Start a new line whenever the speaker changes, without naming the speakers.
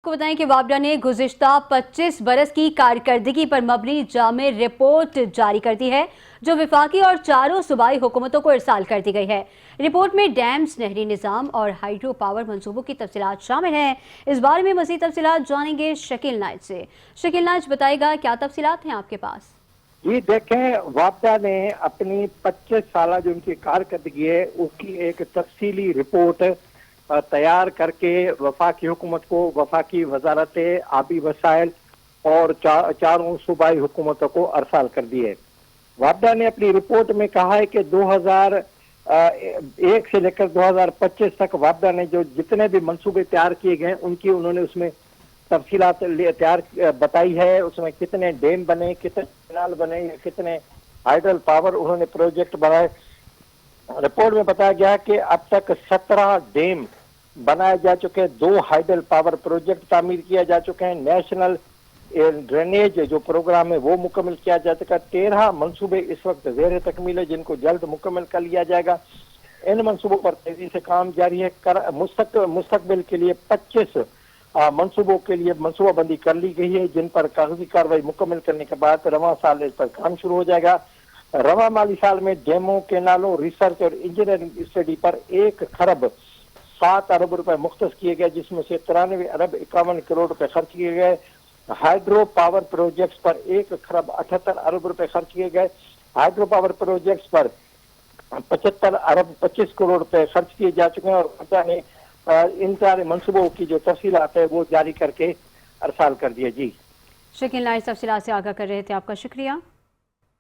کو بتائیں کہ وابڈا نے گزشتہ 25 برس کی کارکردگی پر مبنی جامع رپورٹ جاری کر دی ہے جو وفاقی اور چاروں صوبائی حکومتوں کو ارسال کر دی گئی ہے۔ رپورٹ میں ڈیمز، نہری نظام اور ہائیڈرو پاور منصوبوں کی تفصیلات شامل ہیں۔ اس بارے میں مزید تفصیلات جانیں گے شکیل نائچ سے۔ شکیل نائچ بتائے گا کیا تفصیلات ہیں آپ کے پاس؟
جی دیکھیں، وابڈا نے اپنی 25 سالہ جو ان کی کارکردگی ہے اس کی ایک تفصیلی رپورٹ تیار کر کے وفاقی حکومت کو، وفاقی وزارت آبی وسائل اور چاروں صوبائی حکومتوں کو ارسال کر دی ہے۔ وابڈا نے اپنی رپورٹ میں کہا ہے کہ 2001 سے لے کر 2025 تک وابڈا نے جو جتنے بھی منصوبے تیار کیے گئے انہوں نے اس میں تفصیلات تیار بتائی ہے۔ اس میں کتنے ڈیم بنے، کتنے کینال بنے، کتنے ہائیڈل پاور انہوں نے پروجیکٹ بنائے۔ رپورٹ میں بتایا گیا کہ اب تک 17 ڈیم بنائے جا چکے، 2 ہائیڈل پاور پروجیکٹ تعمیر کیا جا چکے ہیں، نیشنل ڈرینیج جو پروگرام ہے وہ مکمل کیا جا چکا، 13 منصوبے اس وقت زیر تکمیل ہے جن کو جلد مکمل کر لیا جائے گا۔ ان منصوبوں پر تیزی سے کام جاری ہے۔ مستقبل کے لیے 25 منصوبوں کے لیے منصوبہ بندی کر لی گئی ہے جن پر کاغذی کارروائی مکمل کرنے کے بعد رواں سال اس پر کام شروع ہو جائے گا۔ رواں مالی سال میں ڈیموں، کینالوں، ریسرچ اور انجینئرنگ اسٹڈی پر 1 خرب 7 ارب روپے مختص کیے گئے، جس میں سے 93 ارب 51 کروڑ روپے خرچ کیے گئے۔ ہائیڈرو پاور پروجیکٹس پر 1 خرب 78 ارب روپے خرچ کیے گئے۔ ہائیڈرو پاور پروجیکٹس پر 75 ارب 25 کروڑ روپے خرچ کیے جا چکے ہیں اور وابڈا نے ان سارے منصوبوں کی جو تفصیلات ہے وہ جاری کر کے ارسال کر دیا۔ جی
شکیل نائچ تفصیلات سے آگاہ کر رہے تھے، آپ کا شکریہ۔